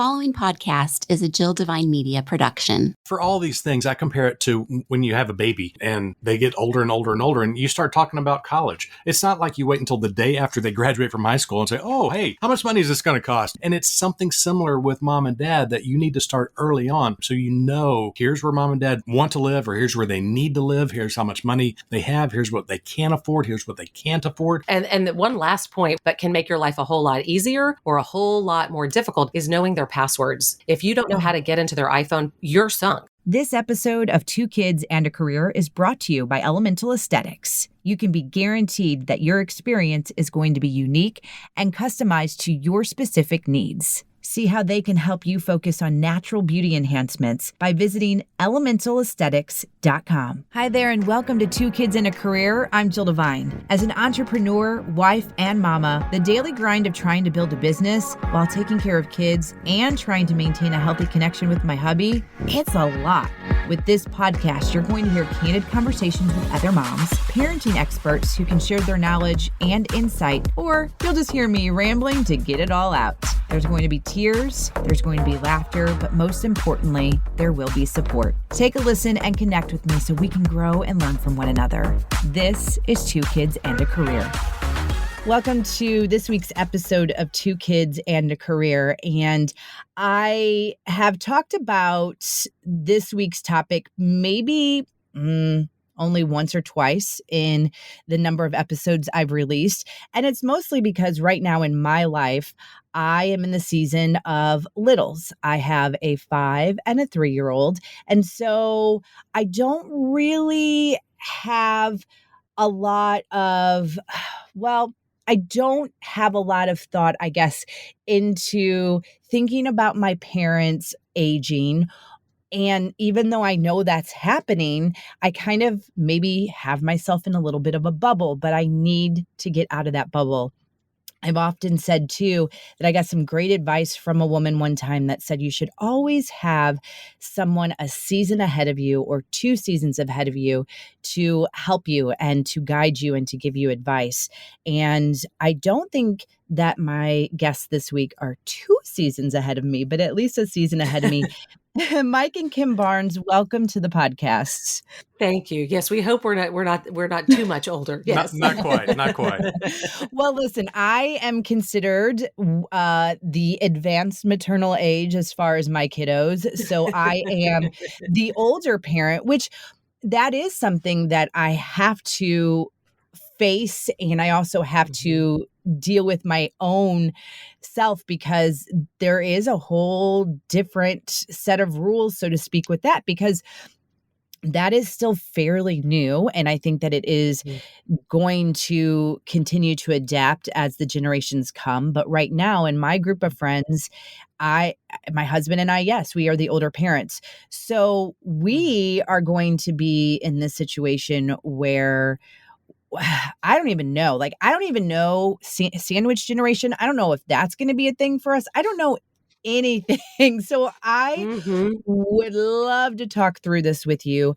following podcast is a Jill Divine Media production. For all these things, I compare it to when you have a baby and they get older and older and older and you start talking about college. It's not like you wait until the day after they graduate from high school and say, oh, hey, how much money is this going to cost? And it's something similar with mom and dad that you need to start early on. So you know, here's where mom and dad want to live, or here's where they need to live. Here's how much money they have. Here's what they can afford. Here's what they can't afford. And one last point that can make your life a whole lot easier or a whole lot more difficult is knowing their passwords. If you don't know how to get into their iPhone, you're sunk. This episode of Two Kids and a Career is brought to you by Elemental Esthetics. You can be guaranteed that your experience is going to be unique and customized to your specific needs. See how they can help you focus on natural beauty enhancements by visiting elementalaesthetics.com. Hi there, and welcome to Two Kids and a Career. I'm Jill Divine. As an entrepreneur, wife, and mama, the daily grind of trying to build a business while taking care of kids and trying to maintain a healthy connection with my hubby, it's a lot. With this podcast, you're going to hear candid conversations with other moms, parenting experts who can share their knowledge and insight, or you'll just hear me rambling to get it all out. There's going to be tears, there's going to be laughter, but most importantly, there will be support. Take a listen and connect with me so we can grow and learn from one another. This is Two Kids and a Career. Welcome to this week's episode of Two Kids and a Career. And I have talked about this week's topic maybe only once or twice in the number of episodes I've released. And it's mostly because right now in my life, I am in the season of littles. I have a 5 and a 3-year-old. And so I don't really have a lot of, I don't have a lot of thought, I guess, into thinking about my parents aging. And even though I know that's happening, I kind of maybe have myself in a little bit of a bubble, but I need to get out of that bubble. I've often said too that I got some great advice from a woman one time that said you should always have someone a season ahead of you or 2 seasons ahead of you to help you and to guide you and to give you advice. And I don't think that my guests this week are 2 seasons ahead of me, but at least a season ahead of me. Mike and Kim Barnes, welcome to the podcast. Thank you. Yes, we hope we're not too much older. Yes. Not quite. Well, listen, I am considered the advanced maternal age as far as my kiddos. So I am the older parent, which that is something that I have to face, and I also have to deal with my own self because there is a whole different set of rules, so to speak, with that, because that is still fairly new. And I think that it is going to continue to adapt as the generations come. But right now in my group of friends, my husband and I, yes, we are the older parents. So we are going to be in this situation where I don't even know. I don't even know sandwich generation. I don't know if that's going to be a thing for us. I don't know anything. So I would love to talk through this with you.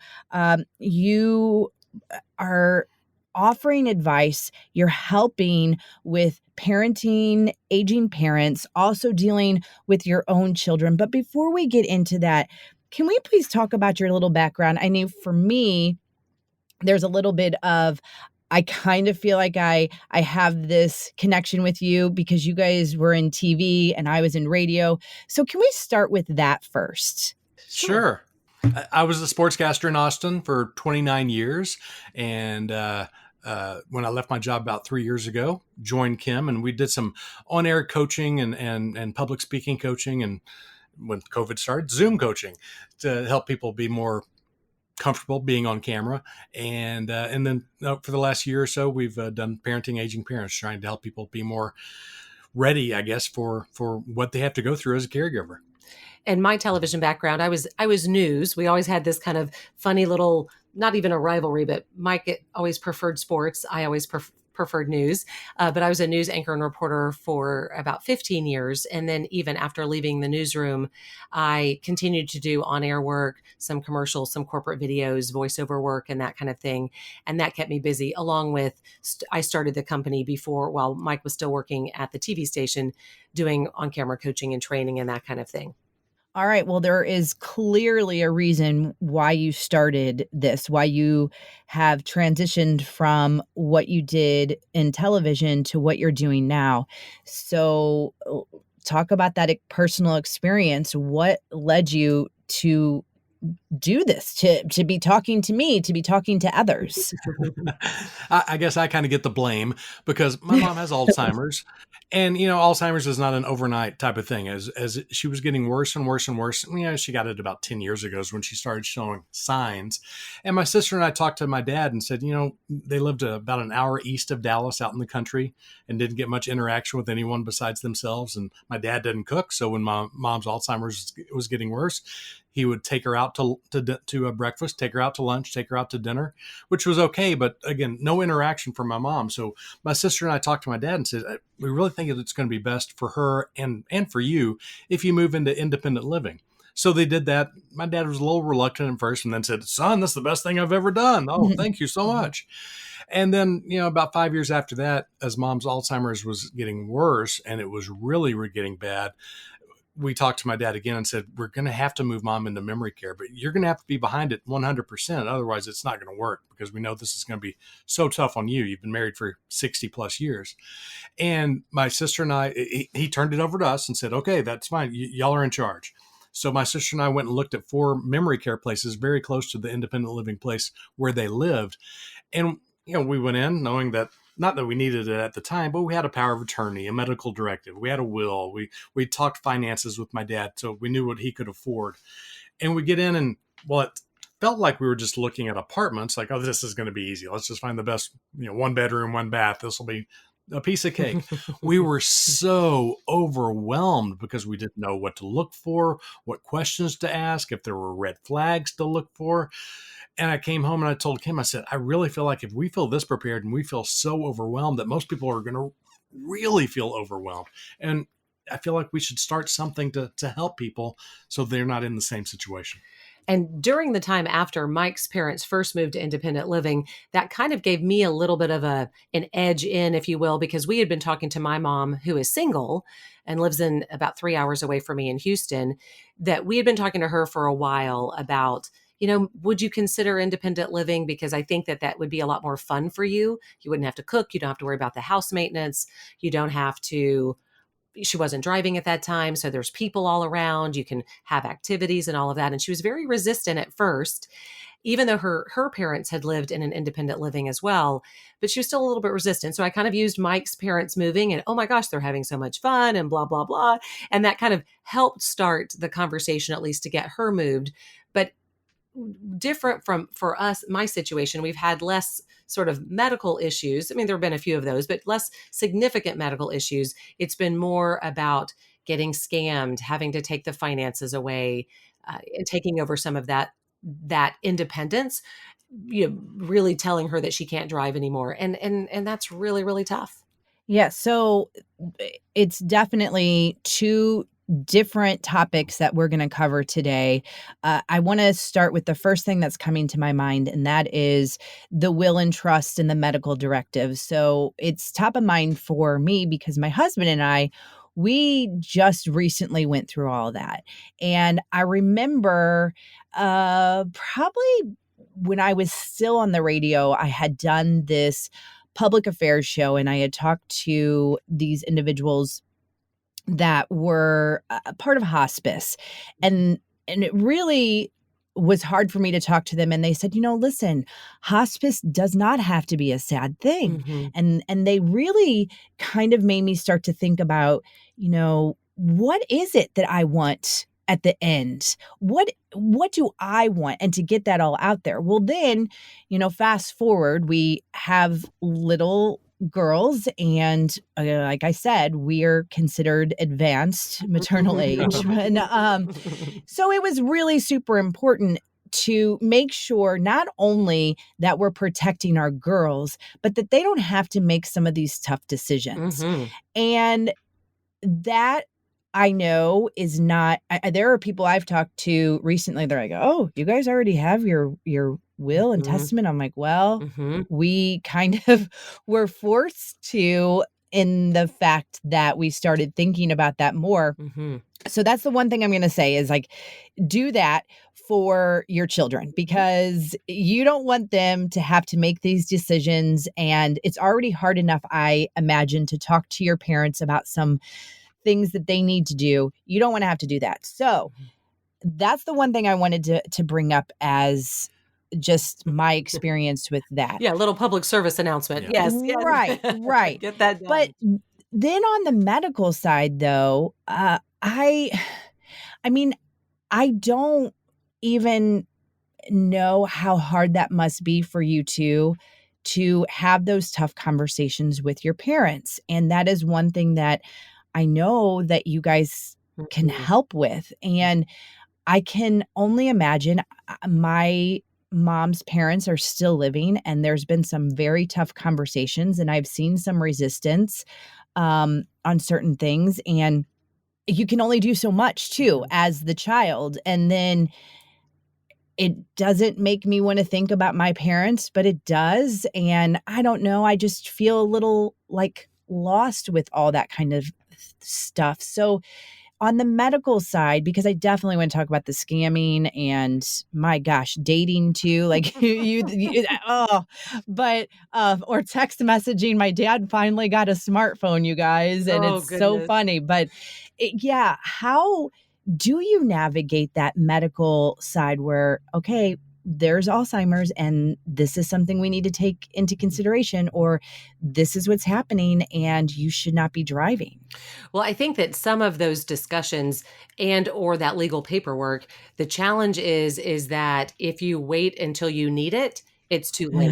You are offering advice. You're helping with parenting, aging parents, also dealing with your own children. But before we get into that, can we please talk about your little background? I know for me, there's a little bit of, I kind of feel like I have this connection with you because you guys were in TV and I was in radio. So can we start with that first? Sure. I was a sportscaster in Austin for 29 years. And when I left my job about 3 years ago, joined Kim, and we did some on-air coaching and public speaking coaching. And when COVID started, Zoom coaching to help people be more comfortable being on camera. And then for the last year or so, we've done parenting aging parents, trying to help people be more ready, I guess, for what they have to go through as a caregiver. And my television background, I was news. We always had this kind of funny little, not even a rivalry, but Mike always preferred sports. I always preferred news, but I was a news anchor and reporter for about 15 years. And then even after leaving the newsroom, I continued to do on-air work, some commercials, some corporate videos, voiceover work, and that kind of thing. And that kept me busy, along with I started the company before, while Mike was still working at the TV station, doing on-camera coaching and training and that kind of thing. All right. Well, there is clearly a reason why you started this, why you have transitioned from what you did in television to what you're doing now. So, talk about that personal experience. What led you to do this, to be talking to me, to be talking to others? I guess I kind of get the blame because my mom has Alzheimer's, and Alzheimer's is not an overnight type of thing. As she was getting worse and worse and worse, she got it about 10 years ago is when she started showing signs. And my sister and I talked to my dad and said, they lived about an hour east of Dallas, out in the country, and didn't get much interaction with anyone besides themselves. And my dad didn't cook, so when my mom's Alzheimer's was getting worse, he would take her out to a breakfast, take her out to lunch, take her out to dinner, which was okay. But again, no interaction from my mom. So my sister and I talked to my dad and said, we really think it's going to be best for her and for you if you move into independent living. So they did that. My dad was a little reluctant at first and then said, son, that's the best thing I've ever done. Oh, thank you so much. And then, about 5 years after that, as mom's Alzheimer's was getting worse and it was really getting bad, we talked to my dad again and said, we're going to have to move mom into memory care, but you're going to have to be behind it 100%. Otherwise, it's not going to work because we know this is going to be so tough on you. You've been married for 60 plus years. And my sister and I, he turned it over to us and said, okay, that's fine. Y'all are in charge. So my sister and I went and looked at 4 memory care places very close to the independent living place where they lived. And, we went in knowing that, not that we needed it at the time, but we had a power of attorney, a medical directive. We had a will. We talked finances with my dad, so we knew what he could afford. And we get in and, it felt like we were just looking at apartments, like, oh, this is going to be easy. Let's just find the best, 1 bedroom, 1 bath. This will be a piece of cake. We were so overwhelmed because we didn't know what to look for, what questions to ask, if there were red flags to look for. And I came home and I told Kim, I said, I really feel like if we feel this prepared and we feel so overwhelmed that most people are going to really feel overwhelmed. And I feel like we should start something to help people so they're not in the same situation. And during the time after Mike's parents first moved to independent living, that kind of gave me a little bit of an edge in, if you will, because we had been talking to my mom, who is single and lives in about 3 hours away from me in Houston, that we had been talking to her for a while about, would you consider independent living? Because I think that would be a lot more fun for you. You wouldn't have to cook. You don't have to worry about the house maintenance. You don't have to, she wasn't driving at that time. So there's people all around. You can have activities and all of that. And she was very resistant at first, even though her parents had lived in an independent living as well, but she was still a little bit resistant. So I kind of used Mike's parents moving and, oh my gosh, they're having so much fun and blah, blah, blah. And that kind of helped start the conversation, at least to get her moved. But different for us, my situation, we've had less sort of medical issues. I mean, there have been a few of those, but less significant medical issues. It's been more about getting scammed, having to take the finances away, and taking over some of that independence, really telling her that she can't drive anymore. And that's really, really tough. Yeah. So it's definitely 2 different topics that we're going to cover today. I want to start with the first thing that's coming to my mind, and that is the will and trust and the medical directive. So it's top of mind for me because my husband and I, we just recently went through all of that. And I remember probably when I was still on the radio, I had done this public affairs show and I had talked to these individuals that were a part of hospice. And it really was hard for me to talk to them. And they said, listen, hospice does not have to be a sad thing. Mm-hmm. And they really kind of made me start to think about, what is it that I want at the end? What do I want? And to get that all out there. Well, then, fast forward, we have little girls. And like I said, we're considered advanced maternal age. And so it was really super important to make sure not only that we're protecting our girls, but that they don't have to make some of these tough decisions. Mm-hmm. And that I know is not, there are people I've talked to recently. They're like, oh, you guys already have your will and testament. I'm like, well, we kind of were forced to, in the fact that we started thinking about that more. So that's the one thing I'm going to say is like, do that for your children, because you don't want them to have to make these decisions. And it's already hard enough, I imagine, to talk to your parents about some things that they need to do. You don't want to have to do that. So that's the one thing I wanted to bring up as just my experience with that. Yeah, a little public service announcement. Yes. Right. Get that done. But then on the medical side, though, I mean, I don't even know how hard that must be for you to have those tough conversations with your parents. And that is one thing that I know that you guys can help with. And I can only imagine, my mom's parents are still living, and there's been some very tough conversations, and I've seen some resistance on certain things. And you can only do so much too as the child. And then it doesn't make me want to think about my parents, but it does. And I don't know, I just feel a little like lost with all that kind of stuff. So on the medical side, because I definitely want to talk about the scamming and, my gosh, dating too, like or text messaging. My dad finally got a smartphone, you guys, and it's so funny. But how do you navigate that medical side where, okay, there's Alzheimer's and this is something we need to take into consideration, or this is what's happening and you should not be driving? Well, I think that some of those discussions and or that legal paperwork, the challenge is that if you wait until you need it, it's too late.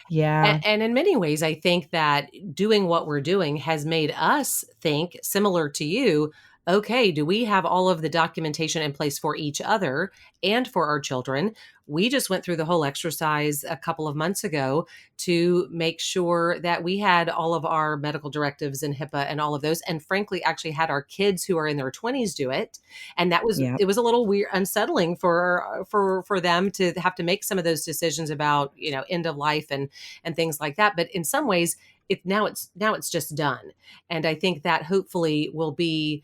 Yeah. And in many ways, I think that doing what we're doing has made us think, similar to you, okay, do we have all of the documentation in place for each other and for our children? We just went through the whole exercise a couple of months ago to make sure that we had all of our medical directives and HIPAA and all of those. And frankly, actually had our kids who are in their 20s do it. And that was, it was a little weird, unsettling for them to have to make some of those decisions about, end of life and things like that. But in some ways, now it's just done. And I think that hopefully will be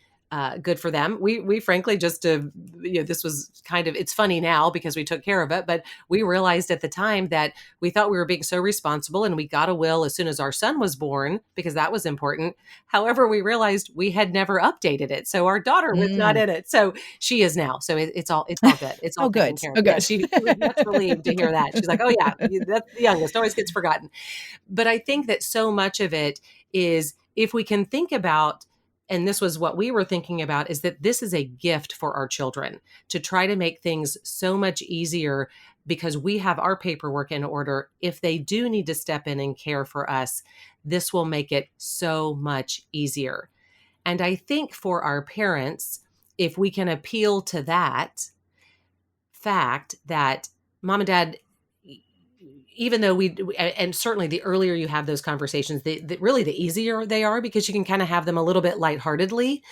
good for them. We frankly just, this was kind of, it's funny now because we took care of it, but we realized at the time that we thought we were being so responsible, and we got a will as soon as our son was born because that was important. However, we realized we had never updated it. So our daughter was not in it. So she is now. So it's all good. It's all taken care of. Oh, good. Yeah, she was much relieved to hear that. She's like, oh yeah, that's the youngest, always gets forgotten. But I think that so much of it is, if we can think about, and this was what we were thinking about, is that this is a gift for our children to try to make things so much easier because we have our paperwork in order. If they do need to step in and care for us, this will make it so much easier. And I think for our parents, if we can appeal to that fact that mom and dad, even though and certainly the earlier you have those conversations, really the easier they are, because you can kind of have them a little bit lightheartedly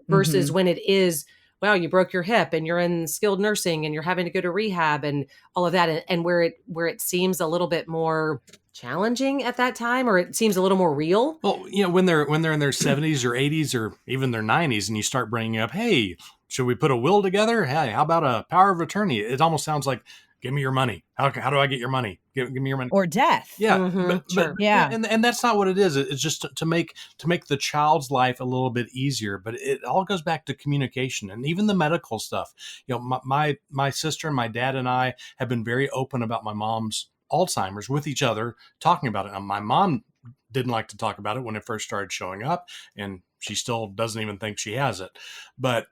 versus when it is, wow, you broke your hip and you're in skilled nursing and you're having to go to rehab and all of that. And where it seems a little bit more challenging at that time, or it seems a little more real. Well, when they're in their 70s or 80s or even their 90s, and you start bringing up, hey, should we put a will together? Hey, how about a power of attorney? It almost sounds like, give me your money. How do I get your money? Give me your money. Or death. Yeah. Sure. And that's not what it is. It's just to make the child's life a little bit easier. But it all goes back to communication and even the medical stuff. My sister and my dad and I have been very open about my mom's Alzheimer's with each other, talking about it. Now, my mom didn't like to talk about it when it first started showing up, and she still doesn't even think she has it. But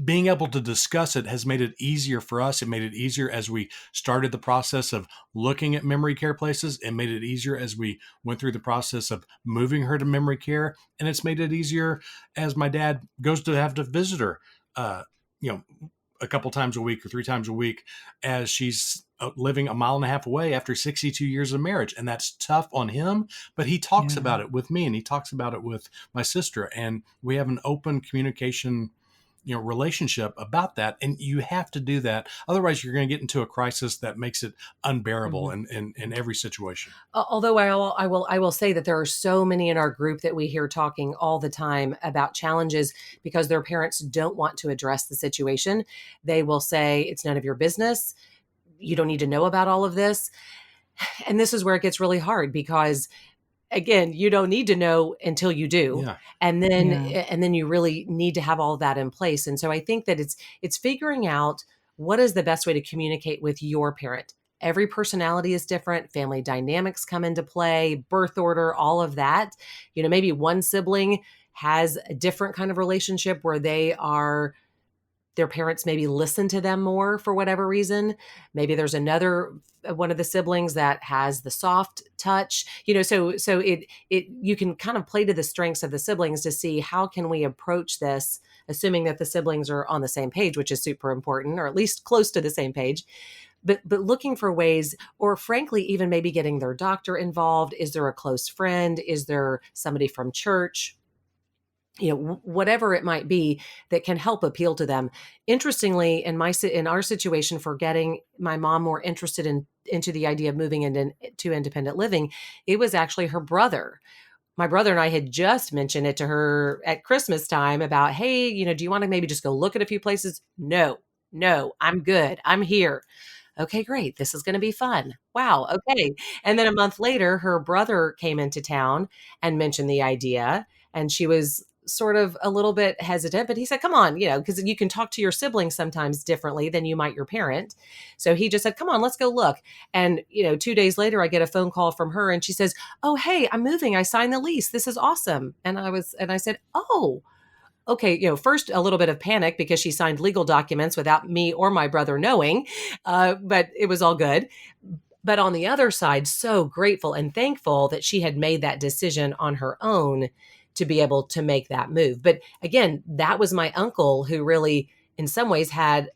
being able to discuss it has made it easier for us. It made it easier as we started the process of looking at memory care places. It made it easier as we went through the process of moving her to memory care. And it's made it easier as my dad goes to have to visit her. a couple times a week or 3 times a week as she's living a mile and a half away after 62 years of marriage. And that's tough on him, but he talks about it with me and he talks about it with my sister. And we have an open communication, relationship about that. And you have to do that. Otherwise you're going to get into a crisis that makes it unbearable in every situation. Although I will say that there are so many in our group that we hear talking all the time about challenges because their parents don't want to address the situation. They will say, it's none of your business. You don't need to know about all of this. And this is where it gets really hard because, again, you don't need to know until you do. Yeah. And then you really need to have all of that in place. And so I think that it's figuring out what is the best way to communicate with your parent. Every personality is different. Family dynamics come into play, birth order, all of that. Maybe one sibling has a different kind of relationship where their parents maybe listen to them more for whatever reason. Maybe there's another one of the siblings that has the soft touch, so you can kind of play to the strengths of the siblings to see how can we approach this, assuming that the siblings are on the same page, which is super important, or at least close to the same page. But looking for ways, or frankly, even maybe getting their doctor involved. Is there a close friend? Is there somebody from church? Whatever it might be that can help appeal to them. Interestingly, in our situation, for getting my mom more interested into the idea of moving into independent living, it was actually her brother. My brother and I had just mentioned it to her at Christmas time about, hey, do you want to maybe just go look at a few places? No, I'm good. I'm here. Okay, great. This is going to be fun. Wow. Okay. And then a month later, her brother came into town and mentioned the idea, and she was sort of a little bit hesitant, but he said, come on, because you can talk to your siblings sometimes differently than you might your parent. So he just said, come on, let's go look. And, 2 days later, I get a phone call from her and she says, oh, hey, I'm moving. I signed the lease. This is awesome. And I said, oh, okay, first a little bit of panic because she signed legal documents without me or my brother knowing, but it was all good. But on the other side, so grateful and thankful that she had made that decision on her own to be able to make that move. But again, that was my uncle who really, in some ways, had,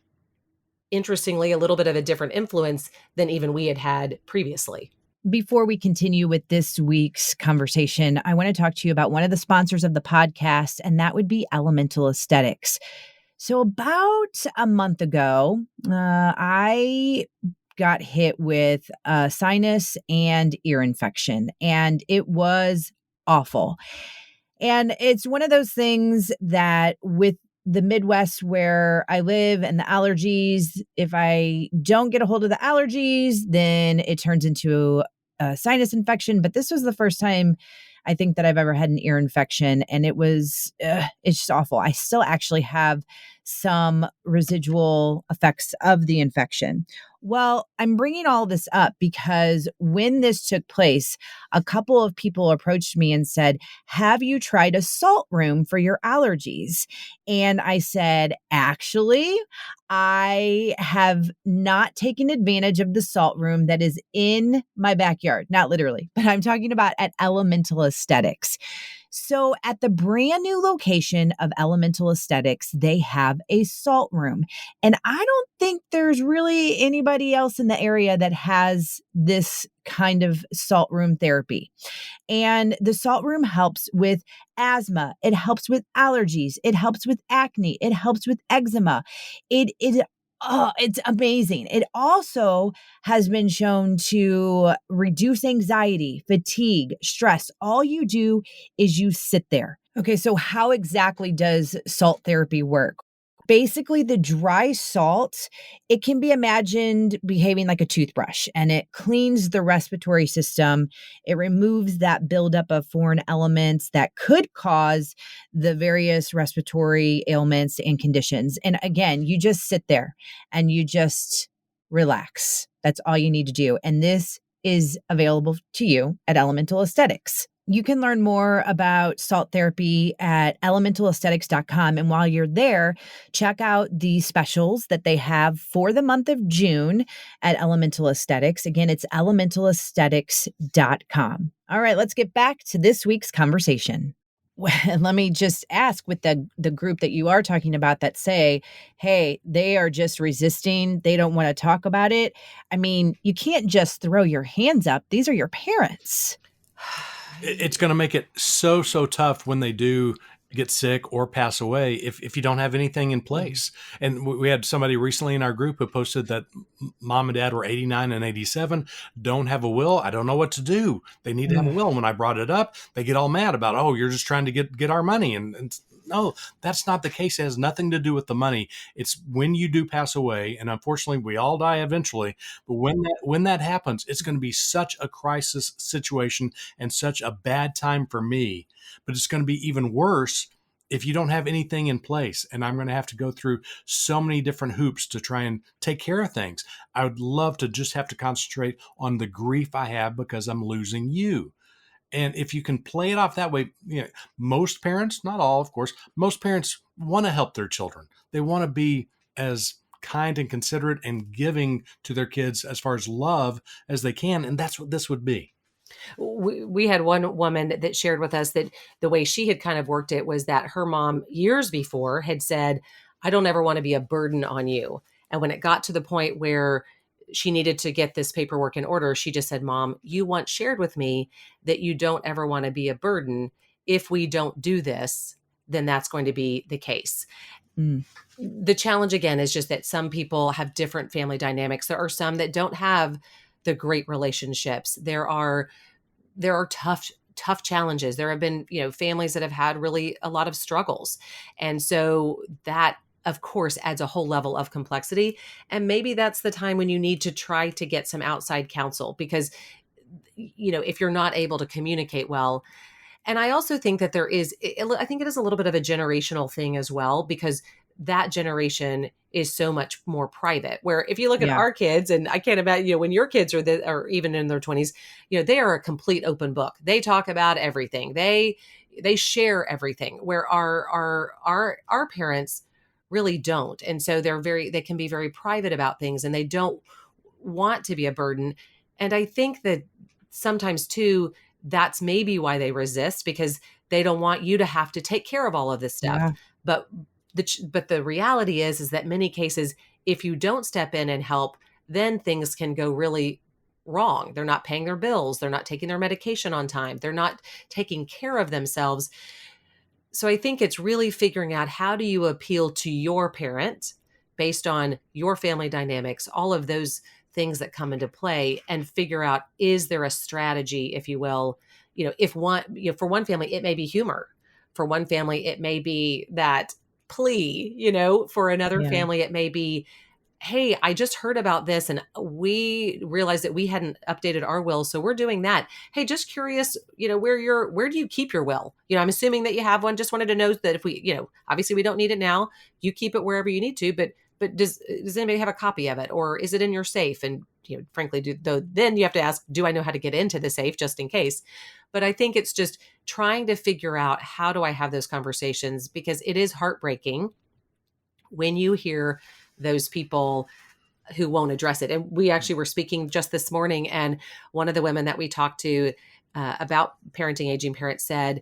interestingly, a little bit of a different influence than even we had previously. Before we continue with this week's conversation, I want to talk to you about one of the sponsors of the podcast, and that would be Elemental Esthetics. So about a month ago, I got hit with a sinus and ear infection, and it was awful. And it's one of those things that with the Midwest where I live and the allergies, if I don't get a hold of the allergies, then it turns into a sinus infection. But this was the first time I think that I've ever had an ear infection, and it's just awful. I still actually have some residual effects of the infection. Well, I'm bringing all this up because when this took place, a couple of people approached me and said, have you tried a salt room for your allergies? And I said, actually, I have not taken advantage of the salt room that is in my backyard. Not literally, but I'm talking about at Elemental Esthetics. So at the brand new location of Elemental Esthetics, they have a salt room. And I don't think there's really anybody else in the area that has this kind of salt room therapy. And the salt room helps with asthma. It helps with allergies. It helps with acne. It helps with eczema. It's amazing. It also has been shown to reduce anxiety, fatigue, stress. All you do is you sit there. Okay, so how exactly does salt therapy work? Basically, the dry salt, it can be imagined behaving like a toothbrush, and it cleans the respiratory system. It removes that buildup of foreign elements that could cause the various respiratory ailments and conditions. And again, you just sit there and you just relax. That's all you need to do. And this is available to you at Elemental Esthetics. You can learn more about salt therapy at elementalasthetics.com. And while you're there, check out the specials that they have for the month of June at Elemental Esthetics. Again, it's elementalasthetics.com. All right, let's get back to this week's conversation. And let me just ask, with the group that you are talking about that say, hey, they are just resisting, they don't want to talk about it. I mean, you can't just throw your hands up. These are your parents. It's going to make it so tough when they do get sick or pass away if you don't have anything in place. And we had somebody recently in our group who posted that mom and dad were 89 and 87, don't have a will. I don't know what to do. They need to have a will. And when I brought it up, they get all mad about, oh, you're just trying to get our money. And no, that's not the case. It has nothing to do with the money. It's when you do pass away, and unfortunately we all die eventually, but when that happens, it's going to be such a crisis situation and such a bad time for me. But it's going to be even worse if you don't have anything in place, and I'm going to have to go through so many different hoops to try and take care of things. I would love to just have to concentrate on the grief I have because I'm losing you. And if you can play it off that way, most parents, not all, of course, most parents want to help their children. They want to be as kind and considerate and giving to their kids as far as love as they can. And that's what this would be. We had one woman that shared with us that the way she had kind of worked it was that her mom years before had said, I don't ever want to be a burden on you. And when it got to the point where she needed to get this paperwork in order, she just said, Mom, you once shared with me that you don't ever want to be a burden. If we don't do this, then that's going to be the case. The challenge again is just that some people have different family dynamics. There are some that don't have the great relationships. There are tough challenges. There have been, families that have had really a lot of struggles. And so that, of course, adds a whole level of complexity. And maybe that's the time when you need to try to get some outside counsel because, if you're not able to communicate well. And I also think that I think it is a little bit of a generational thing as well, because that generation is so much more private, where if you look at our kids, and I can't imagine, when your kids are even in their 20s, they are a complete open book. They talk about everything. They share everything, where our parents really don't. And so they can be very private about things, and they don't want to be a burden. And I think that sometimes too, that's maybe why they resist, because they don't want you to have to take care of all of this stuff. Yeah. But the reality is that many cases, if you don't step in and help, then things can go really wrong. They're not paying their bills. They're not taking their medication on time. They're not taking care of themselves. So I think it's really figuring out, how do you appeal to your parent based on your family dynamics, all of those things that come into play, and figure out, is there a strategy, if you will? If for one family, it may be humor. For one family, it may be that plea, for another family, it may be, hey, I just heard about this and we realized that we hadn't updated our will, so we're doing that. Hey, just curious, where do you keep your will? I'm assuming that you have one. Just wanted to know that if we, obviously we don't need it now. You keep it wherever you need to, but does anybody have a copy of it, or is it in your safe? And frankly, then you have to ask, do I know how to get into the safe, just in case? But I think it's just trying to figure out, how do I have those conversations? Because it is heartbreaking when you hear those people who won't address it. And we actually were speaking just this morning, and one of the women that we talked to about parenting aging parents said,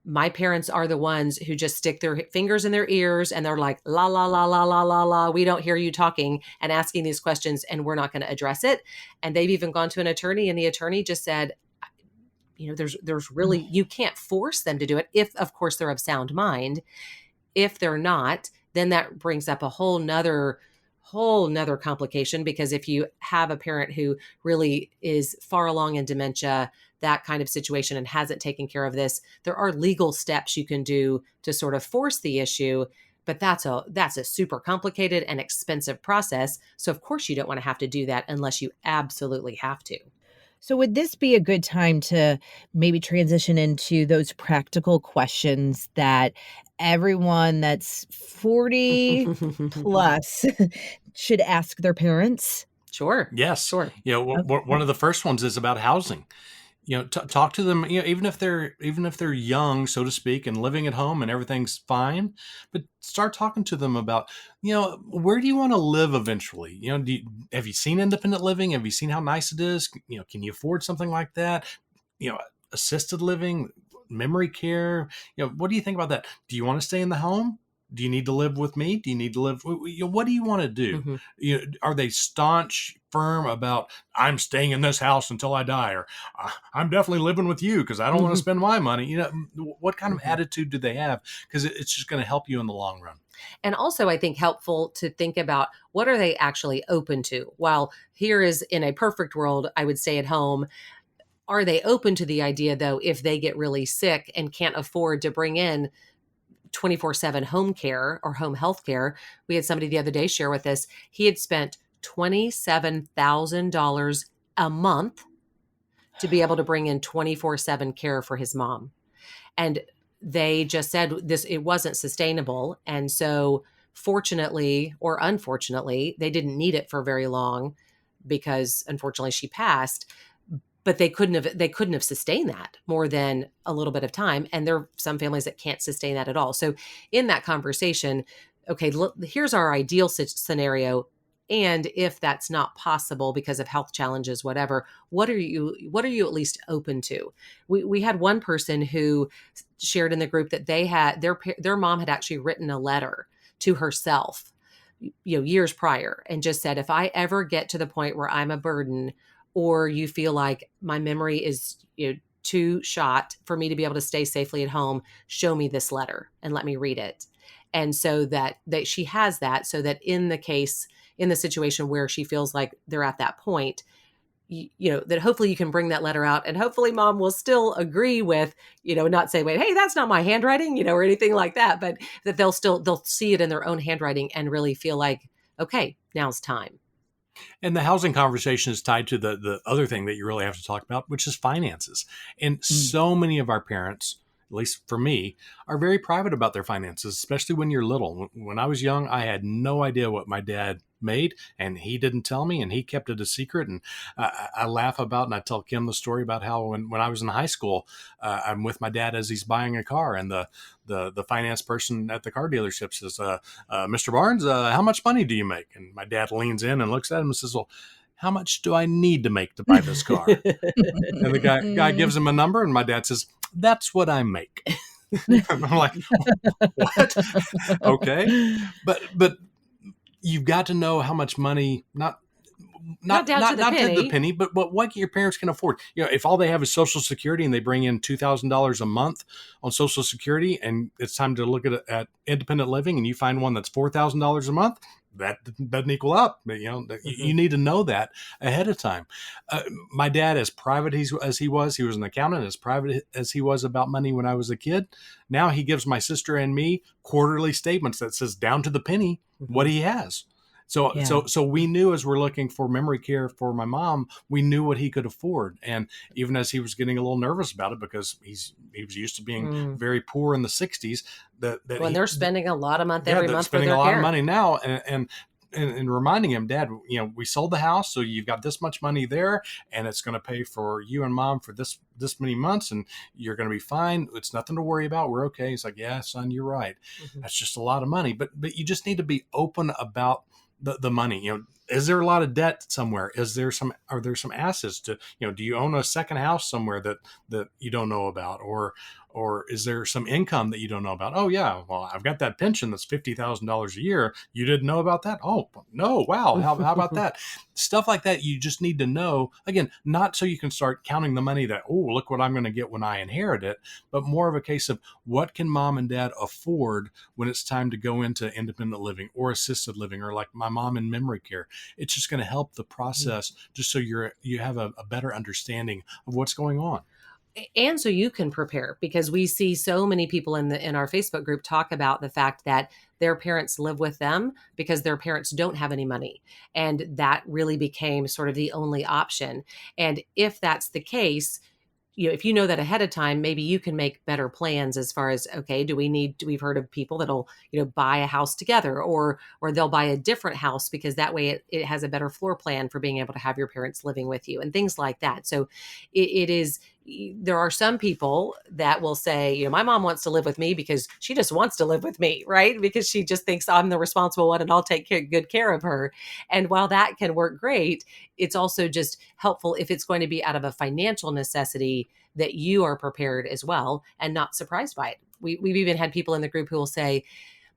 my parents are the ones who just stick their fingers in their ears and they're like, la, la, la, la, la, la, la. We don't hear you talking and asking these questions, and we're not going to address it. And they've even gone to an attorney, and the attorney just said, there's really, you can't force them to do it if, of course, they're of sound mind. If they're not, then that brings up a whole nother complication, because if you have a parent who really is far along in dementia, that kind of situation, and hasn't taken care of this, there are legal steps you can do to sort of force the issue. But that's a super complicated and expensive process. So of course you don't want to have to do that unless you absolutely have to. So would this be a good time to maybe transition into those practical questions that everyone that's 40 plus should ask their parents? Sure. Yes. Sure. One of the first ones is about housing. Talk to them, even if they're young, so to speak, and living at home and everything's fine, but start talking to them about, where do you want to live eventually? Have you seen independent living? Have you seen how nice it is? Can you afford something like that? Assisted living, memory care? What do you think about that? Do you want to stay in the home? Do you need to live with me? Do you need to live? What do you want to do? Mm-hmm. Are they staunch, firm about I'm staying in this house until I die, or I'm definitely living with you because I don't want to spend my money? What kind of attitude do they have? Because it's just going to help you in the long run. And also, I think helpful to think about what are they actually open to? While here is in a perfect world, I would stay at home. Are they open to the idea, though, if they get really sick and can't afford to bring in 24/7 home care or home health care? We had somebody the other day share with us, he had spent $27,000 a month to be able to bring in 24/7 care for his mom. And they just said it wasn't sustainable. And so fortunately or unfortunately, they didn't need it for very long because unfortunately she passed. But they couldn't have sustained that more than a little bit of time. And there are some families that can't sustain that at all. So in that conversation, okay, look, here's our ideal scenario. And if that's not possible because of health challenges, whatever, what are you at least open to? We had one person who shared in the group that they had their mom had actually written a letter to herself, years prior, and just said, if I ever get to the point where I'm a burden, or you feel like my memory is too shot for me to be able to stay safely at home, show me this letter and let me read it. And so that she has that, so that in the situation where she feels like they're at that point, that hopefully you can bring that letter out, and hopefully mom will still agree with, not say, wait, hey, that's not my handwriting, or anything like that, but that they'll see it in their own handwriting and really feel like, okay, now's time. And the housing conversation is tied to the other thing that you really have to talk about, which is finances. And so many of our parents, at least for me, are very private about their finances, especially when you're little. When I was young, I had no idea what my dad made, and he didn't tell me, and he kept it a secret. And I laugh about, and I tell Kim the story about how when I was in high school, I'm with my dad as he's buying a car, and the finance person at the car dealership says, Mr. Barnes, how much money do you make? And my dad leans in and looks at him and says, well, how much do I need to make to buy this car? And the guy gives him a number, and my dad says, that's what I make. I'm like, what? Okay. But you've got to know how much money, not down to the penny, but what your parents can afford. If all they have is Social Security and they bring in $2,000 a month on Social Security, and it's time to look at independent living, and you find one that's $4,000 a month, that doesn't equal up. You need to know that ahead of time. My dad, as private as he was an accountant, as private as he was about money when I was a kid. Now he gives my sister and me quarterly statements that says down to the penny what he has. So we knew, as we're looking for memory care for my mom, we knew what he could afford. And even as he was getting a little nervous about it, because he was used to being very poor in the 60s, when they're spending a lot of every month for their spending a lot care. of money now, and reminding him, Dad, we sold the house, so you've got this much money there, and it's going to pay for you and Mom for this many months, and you're going to be fine. It's nothing to worry about. We're okay. He's like, yeah, son, you're right. That's just a lot of money. But you just need to be open about the money. Is there a lot of debt somewhere? Are there some assets to, do you own a second house somewhere that you don't know about? Or is there some income that you don't know about? Oh yeah, well, I've got that pension that's $50,000 a year. You didn't know about that? Oh no, wow. How about that? Stuff like that. You just need to know, again, not so you can start counting the money that, oh, look what I'm going to get when I inherit it, but more of a case of what can mom and dad afford when it's time to go into independent living or assisted living, or like my mom in memory care. It's just going to help the process, just so you have a better understanding of what's going on. And so you can prepare, because we see so many people in our Facebook group talk about the fact that their parents live with them because their parents don't have any money. And that really became sort of the only option. And if that's the case, if you know that ahead of time, maybe you can make better plans as far as, okay, we've heard of people that'll, buy a house together, or they'll buy a different house because that way it has a better floor plan for being able to have your parents living with you and things like that. So it is there are some people that will say, my mom wants to live with me because she just wants to live with me, right? Because she just thinks I'm the responsible one and I'll take good care of her. And while that can work great, it's also just helpful if it's going to be out of a financial necessity that you are prepared as well and not surprised by it. We've even had people in the group who will say,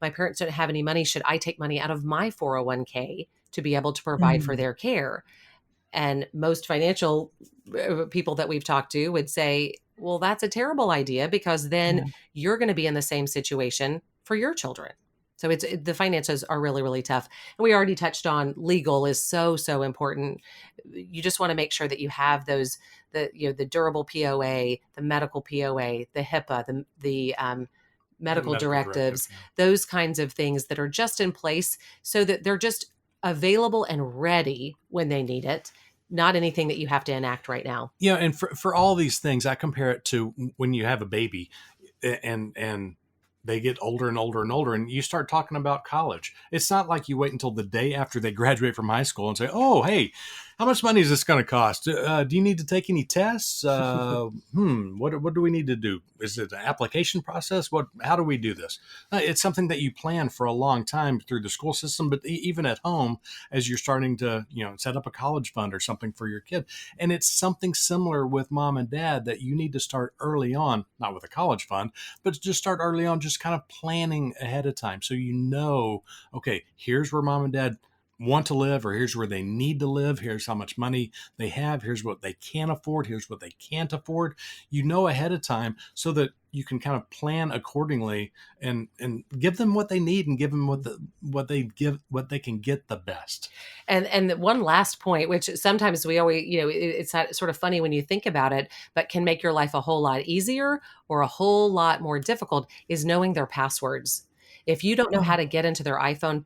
my parents don't have any money. Should I take money out of my 401k to be able to provide for their care? And most financial people that we've talked to would say, well, that's a terrible idea, because then you're going to be in the same situation for your children. So the finances are really, really tough. And we already touched on legal is so, so important. You just want to make sure that you have those, the durable POA, the medical POA, the HIPAA, the medical directives, those kinds of things that are just in place so that they're just available and ready when they need it. Not anything that you have to enact right now. Yeah. And for all these things, I compare it to when you have a baby and they get older and older and older, and you start talking about college. It's not like you wait until the day after they graduate from high school and say, oh, hey, how much money is this going to cost? Do you need to take any tests? What do we need to do? Is it an application process? How do we do this? It's something that you plan for a long time through the school system, but even at home, as you're starting to, set up a college fund or something for your kid. And it's something similar with mom and dad that you need to start early on, not with a college fund, but just start early on, just kind of planning ahead of time. So, okay, here's where mom and dad want to live, or here's where they need to live. Here's how much money they have. Here's what they can afford. Here's what they can't afford. Ahead of time so that you can kind of plan accordingly and give them what they need and give them what they can get the best. And one last point, which sometimes we always, it's sort of funny when you think about it, but can make your life a whole lot easier or a whole lot more difficult, is knowing their passwords. If you don't know how to get into their iPhone,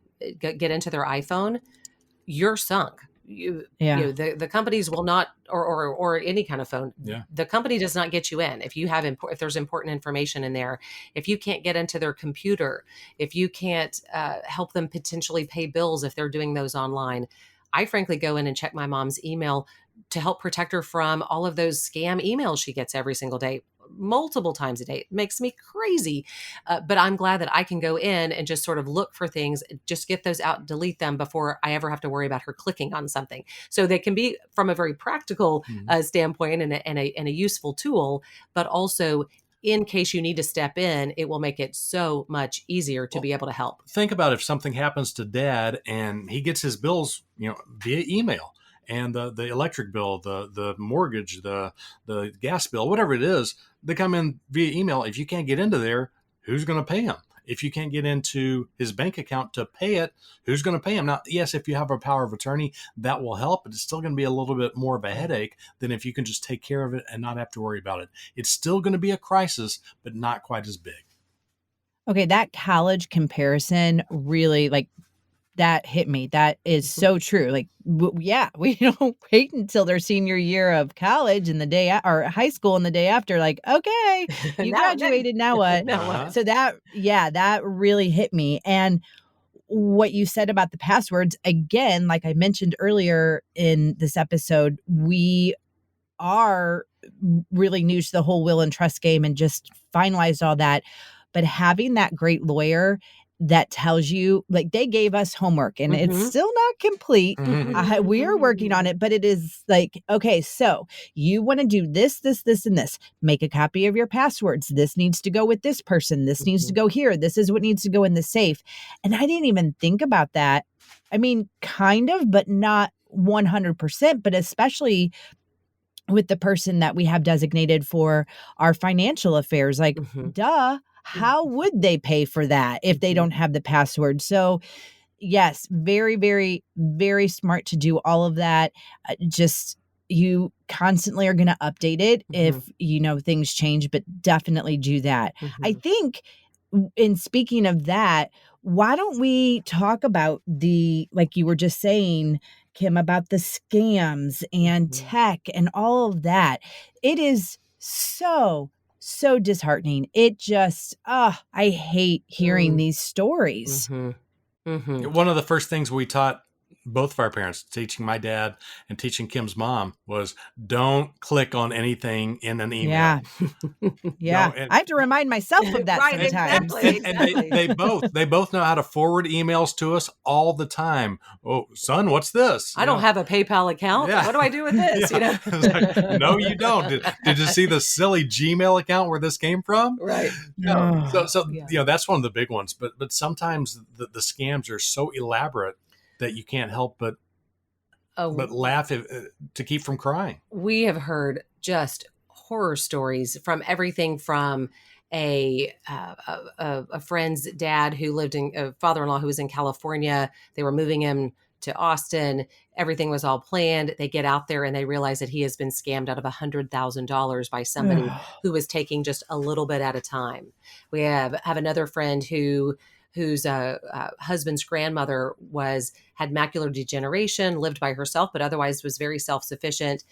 you're sunk. The companies will not, or any kind of phone. Yeah. The company does not get you in. If there's important information in there, if you can't get into their computer, if you can't help them potentially pay bills if they're doing those online. I frankly go in and check my mom's email to help protect her from all of those scam emails she gets every single day, multiple times a day. It makes me crazy. But I'm glad that I can go in and just sort of look for things, just get those out, delete them before I ever have to worry about her clicking on something. So they can be, from a very practical standpoint, and a useful tool, but also in case you need to step in, it will make it so much easier to be able to help. Think about if something happens to dad and he gets his bills, via email. And the electric bill, the mortgage, the gas bill, whatever it is, they come in via email. If you can't get into there, who's going to pay him? If you can't get into his bank account to pay it, who's going to pay him? Now, yes, if you have a power of attorney, that will help, but it's still going to be a little bit more of a headache than if you can just take care of it and not have to worry about it. It's still going to be a crisis, but not quite as big. Okay, that college comparison really, that hit me. That is so true. We don't wait until their senior year of college and or high school and the day after, okay, you graduated, now what? Uh-huh. So that really hit me. And what you said about the passwords, again, like I mentioned earlier in this episode, we are really new to the whole will and trust game and just finalized all that. But having that great lawyer that tells you, they gave us homework and it's still not complete. We are working on it, but it is okay, so you want to do this, this, this, and this. Make a copy of your passwords. This needs to go with this person. This needs to go here. This is what needs to go in the safe. And I didn't even think about that. I mean, kind of, but not 100%, but especially with the person that we have designated for our financial affairs, duh. How would they pay for that if they don't have the password? So yes, very, very, very smart to do all of that. Just you constantly are going to update it if, things change, but definitely do that. I think in speaking of that, why don't we talk about like you were just saying, Kim, about the scams and tech and all of that. It is so disheartening. It just, I hate hearing these stories. One of the first things we taught both of our parents, teaching my dad and teaching Kim's mom, was don't click on anything in an email. Yeah. Yeah. And, I have to remind myself of that Right, sometimes. exactly. they both know how to forward emails to us all the time. Oh, son, what's this? I don't have a PayPal account. Yeah. What do I do with this? Yeah. It's like, no, you don't. Did you see the silly Gmail account where this came from? Right. No. Oh, So yeah. that's one of the big ones. But sometimes the scams are so elaborate that you can't help but laugh to keep from crying. We have heard just horror stories from everything from a friend's dad who lived in a father-in-law who was in California. They were moving him to Austin. Everything was all planned. They get out there and they realize that he has been scammed out of $100,000 by somebody who was taking just a little bit at a time. We have another friend whose husband's grandmother had macular degeneration, lived by herself, but otherwise was very self-sufficient.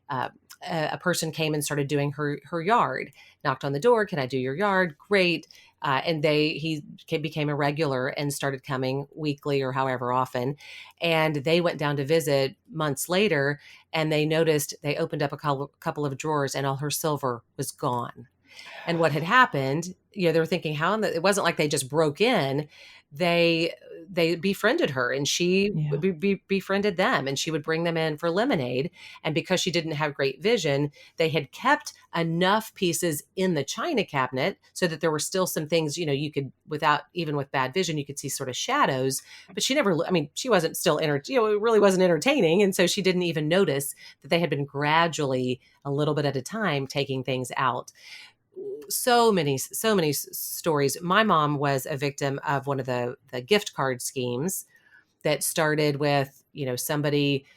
A person came and started doing her yard, knocked on the door. Can I do your yard? Great. And he became a regular and started coming weekly or however often. And they went down to visit months later, and they noticed they opened up a couple of drawers and all her silver was gone. And what had happened, they were thinking, it wasn't like they just broke in. They befriended her, and she befriended them, and she would bring them in for lemonade. And because she didn't have great vision, they had kept enough pieces in the china cabinet so that there were still some things, you could, even with bad vision, you could see sort of shadows, but she wasn't still, it really wasn't entertaining. And so she didn't even notice that they had been gradually, a little bit at a time, taking things out. So many stories. My mom was a victim of one of the gift card schemes that started with, somebody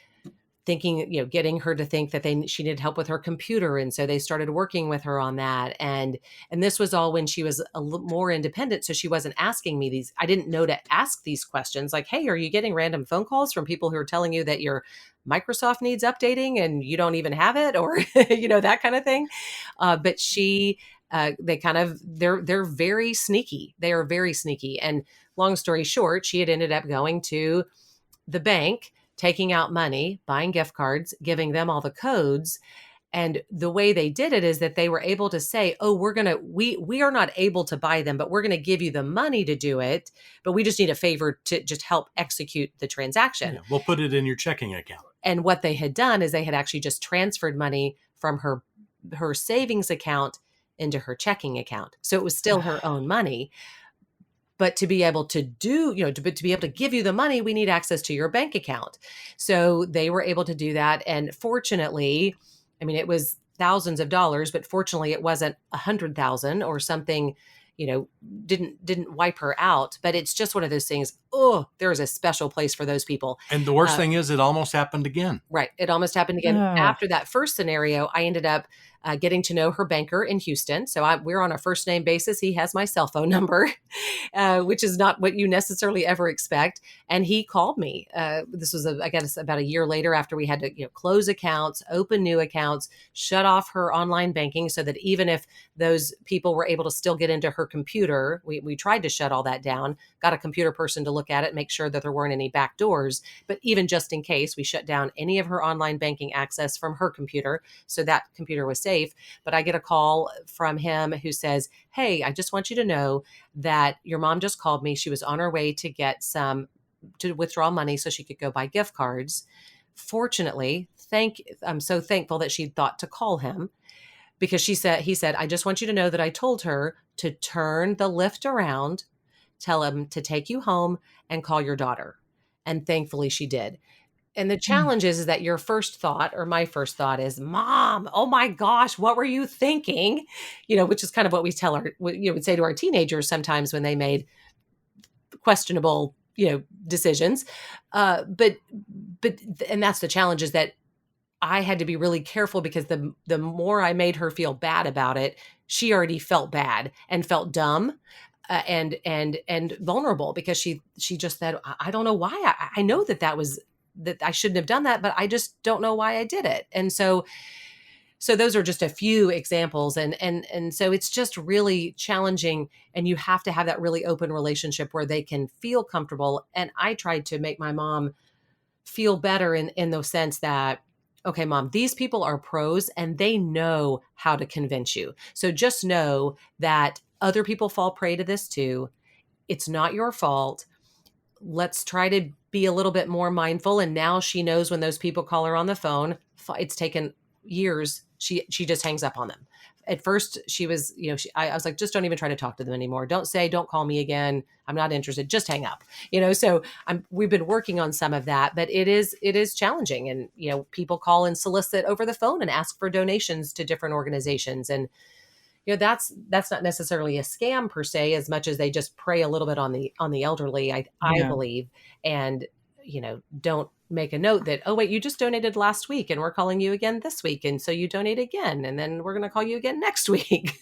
thinking, getting her to think that she needed help with her computer. And so they started working with her on that. And this was all when she was a little more independent. So she wasn't asking me I didn't know to ask these questions like, hey, are you getting random phone calls from people who are telling you that your Microsoft needs updating and you don't even have it, or, that kind of thing. But they're very sneaky. They are very sneaky. And long story short, she had ended up going to the bank, taking out money, buying gift cards, giving them all the codes. And the way they did it is that they were able to say, oh, we are not able to buy them, but we're going to give you the money to do it. But we just need a favor to just help execute the transaction. Yeah, we'll put it in your checking account. And what they had done is they had actually just transferred money from her savings account into her checking account. So it was still her own money. But to be able to to be able to give you the money, we need access to your bank account. So they were able to do that. And fortunately, it was thousands of dollars, but fortunately it wasn't 100,000 or something, didn't wipe her out. But it's just one of those things. Oh, there is a special place for those people. And the worst thing is it almost happened again. Right. It almost happened again. After that first scenario, I ended up getting to know her banker in Houston. So we're on a first name basis. He has my cell phone number, which is not what you necessarily ever expect. And he called me. This was, I guess, about a year later after we had to close accounts, open new accounts, shut off her online banking so that even if those people were able to still get into her computer, we tried to shut all that down, got a computer person to look at it, make sure that there weren't any back doors. But even just in case, we shut down any of her online banking access from her computer. So that computer was safe. But I get a call from him who says, hey, I just want you to know that your mom just called me. She was on her way to withdraw money so she could go buy gift cards. Fortunately, I'm so thankful that she thought to call him, because he said, I just want you to know that I told her to turn the lift around, tell him to take you home and call your daughter. And thankfully she did. And the challenge is that your first thought, or my first thought, is, Mom, oh my gosh, what were you thinking? Which is kind of what we would say to our teenagers sometimes when they made questionable, decisions. But that's the challenge, is that I had to be really careful, because the more I made her feel bad about it, she already felt bad and felt dumb. And vulnerable, because she just said, I don't know why. I know that I shouldn't have done that, but I just don't know why I did it. And so those are just a few examples. And so it's just really challenging, and you have to have that really open relationship where they can feel comfortable. And I tried to make my mom feel better in the sense that, okay, mom, these people are pros and they know how to convince you. So just know that other people fall prey to this too. It's not your fault. Let's try to be a little bit more mindful. And now she knows when those people call her on the phone, it's taken years. She just hangs up on them. At first she was, I was like, just don't even try to talk to them anymore. Don't call me again. I'm not interested. Just hang up, so we've been working on some of that, but it is challenging. And, people call and solicit over the phone and ask for donations to different organizations. And, that's not necessarily a scam per se, as much as they just prey a little bit on the elderly, I believe. And, don't make a note that, oh, wait, you just donated last week and we're calling you again this week. And so you donate again, and then we're going to call you again next week.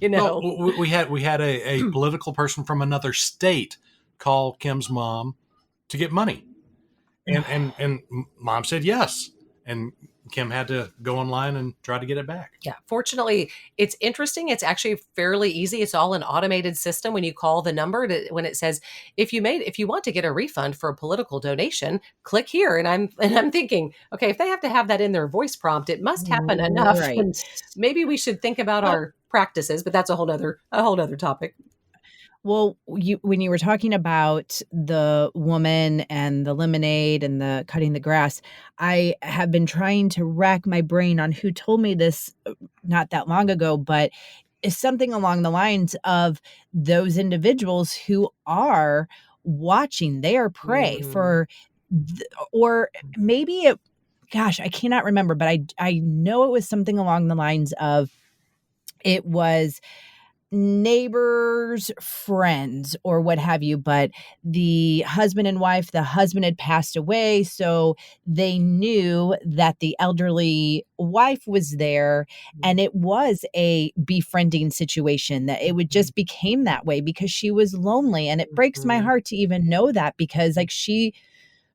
Well, we had a political person from another state call Kim's mom to get money. And mom said yes. And Kim had to go online and try to get it back. Yeah. Fortunately, it's interesting. It's actually fairly easy. It's all an automated system. When you call the number, when it says, if you want to get a refund for a political donation, click here. And I'm thinking, okay, if they have to have that in their voice prompt, it must happen enough. Right. And maybe we should think about our practices, but that's a whole nother topic. Well, when you were talking about the woman and the lemonade and the cutting the grass, I have been trying to rack my brain on who told me this not that long ago, but it's something along the lines of those individuals who are watching, they are prey for, or maybe gosh, I cannot remember, but I know it was something along the lines of, it was neighbors, friends, or what have you, but the husband and wife, the husband had passed away, so they knew that the elderly wife was there, and it was a befriending situation, that it would just became that way because she was lonely. And it breaks my heart to even know that, because like she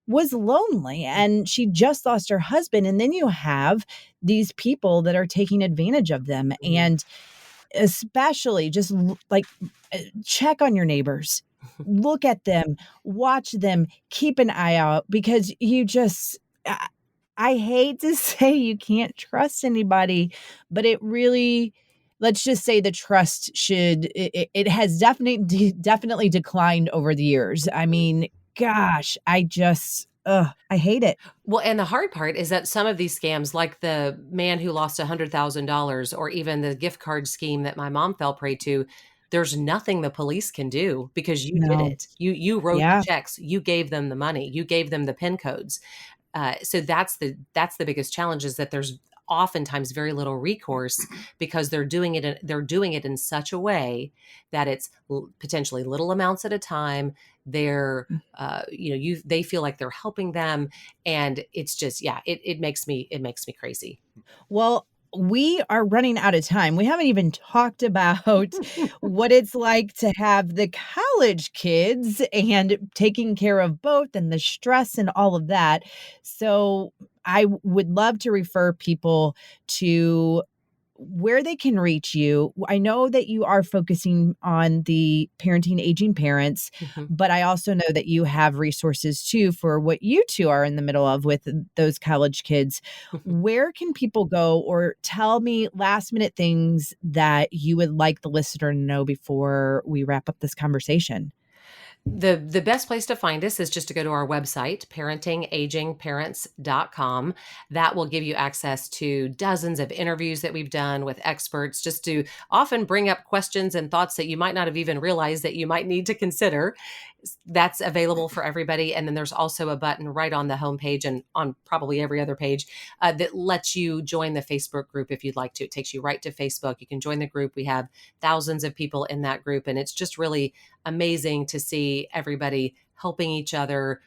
was lonely and she just lost her husband, and then you have these people that are taking advantage of them. And especially just like check on your neighbors, look at them, watch them, keep an eye out, because you just, I hate to say you can't trust anybody, but it really, let's just say the trust it has definitely declined over the years. I mean, gosh, I hate it. Well, and the hard part is that some of these scams, like the man who lost $100,000, or even the gift card scheme that my mom fell prey to, there's nothing the police can do because you did it. You wrote the checks, you gave them the money, you gave them the PIN codes. So that's the biggest challenge, is that there's oftentimes very little recourse because they're doing it in such a way that it's potentially little amounts at a time. They're they feel like they're helping them, and it's just it makes me crazy. Well, we are running out of time. We haven't even talked about what it's like to have the college kids and taking care of both, and the stress and all of that. So I would love to refer people to where they can reach you. I know that you are focusing on the parenting aging parents, but I also know that you have resources too for what you two are in the middle of with those college kids. Where can people go, or tell me last minute things that you would like the listener to know before we wrap up this conversation? The best place to find us is just to go to our website, parentingagingparents.com. That will give you access to dozens of interviews that we've done with experts, just to often bring up questions and thoughts that you might not have even realized that you might need to consider. That's available for everybody. And then there's also a button right on the homepage and on probably every other page that lets you join the Facebook group if you'd like to. It takes you right to Facebook. You can join the group. We have thousands of people in that group, and it's just really amazing to see everybody helping each other.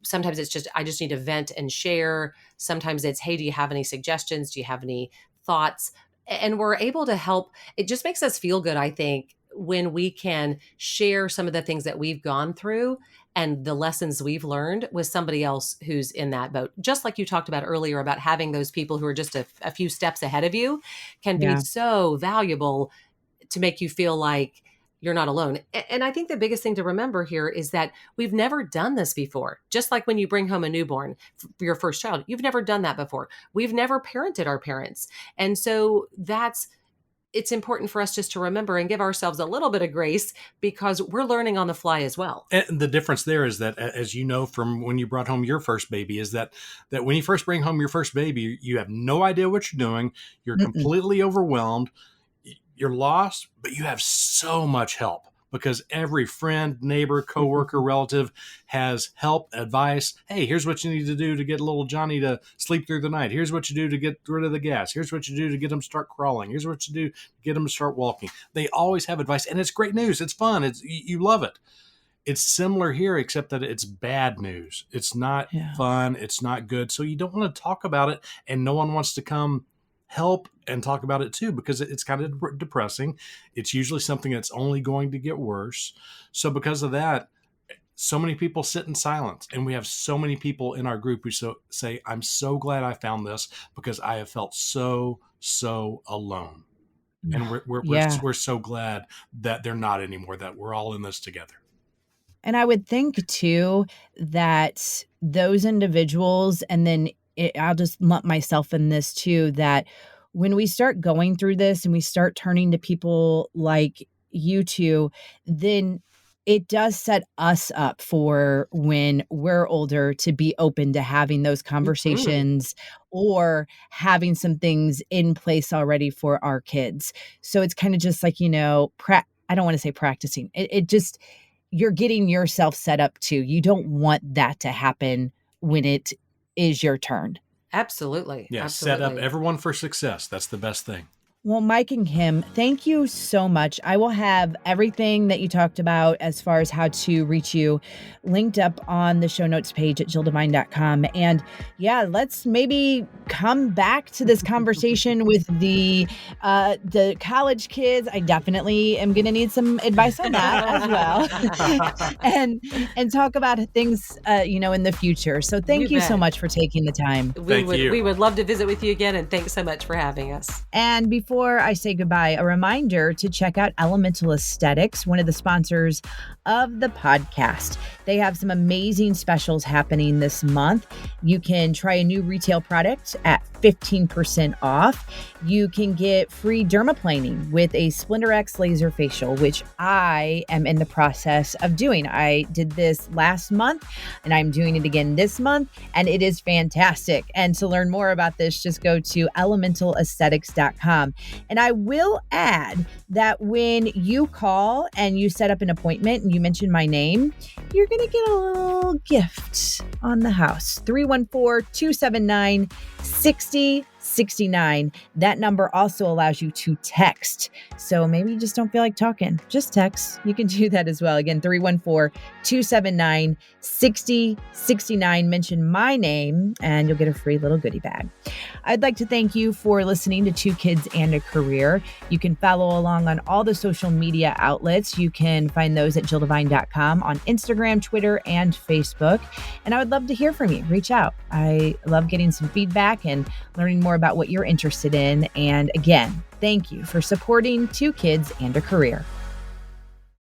Sometimes it's just, I just need to vent and share. Sometimes it's, hey, do you have any suggestions? Do you have any thoughts? And we're able to help. It just makes us feel good, I think, when we can share some of the things that we've gone through and the lessons we've learned with somebody else who's in that boat. Just like you talked about earlier about having those people who are just a few steps ahead of you can be so valuable to make you feel like you're not alone. And I think the biggest thing to remember here is that we've never done this before. Just like when you bring home a newborn for your first child, you've never done that before. We've never parented our parents. And so it's important for us just to remember and give ourselves a little bit of grace because we're learning on the fly as well. And the difference there is that, as you know from when you brought home your first baby, is that when you first bring home your first baby, you have no idea what you're doing. You're completely overwhelmed. You're lost, but you have so much help because every friend, neighbor, coworker, relative has help, advice. Hey, here's what you need to do to get little Johnny to sleep through the night. Here's what you do to get rid of the gas. Here's what you do to get him to start crawling. Here's what you do to get him to start walking. They always have advice, and it's great news. It's fun. You love it. It's similar here, except that it's bad news. It's not fun. It's not good. So you don't want to talk about it, and no one wants to come help and talk about it too, because it's kind of depressing. It's usually something that's only going to get worse. So because of that, so many people sit in silence, and we have so many people in our group who say, I'm so glad I found this because I have felt so alone. And we're so glad that they're not anymore, that we're all in this together. And I would think too that those individuals, and then I'll just lump myself in this too, that when we start going through this and we start turning to people like you two, then it does set us up for when we're older to be open to having those conversations or having some things in place already for our kids. So it's kind of just like, I don't want to say practicing. It just, you're getting yourself set up too. You don't want that to happen when it is your turn. Absolutely. Yeah, Absolutely. Set up everyone for success. That's the best thing. Well, Mike and Kim, thank you so much. I will have everything that you talked about as far as how to reach you linked up on the show notes page at jilldevine.com. And let's maybe come back to this conversation with the college kids. I definitely am going to need some advice on that as well. and talk about things, in the future. So thank you so much for taking the time. We would love to visit with you again. And thanks so much for having us. And before I say goodbye, a reminder to check out Elemental Esthetics, one of the sponsors of the podcast. They have some amazing specials happening this month. You can try a new retail product at 15% off. You can get free dermaplaning with a Splendor X laser facial, which I am in the process of doing. I did this last month and I'm doing it again this month, and it is fantastic. And to learn more about this, just go to elementalasthetics.com. And I will add that when you call and you set up an appointment and you mention my name, you're going to get a little gift on the house. 314-279-6069. That number also allows you to text. So maybe you just don't feel like talking. Just text. You can do that as well. Again, 314-279-6069. Mention my name and you'll get a free little goodie bag. I'd like to thank you for listening to Two Kids and a Career. You can follow along on all the social media outlets. You can find those at jilldevine.com on Instagram, Twitter, and Facebook. And I would love to hear from you. Reach out. I love getting some feedback and learning more about what you're interested in. And again, thank you for supporting Two Kids and a Career.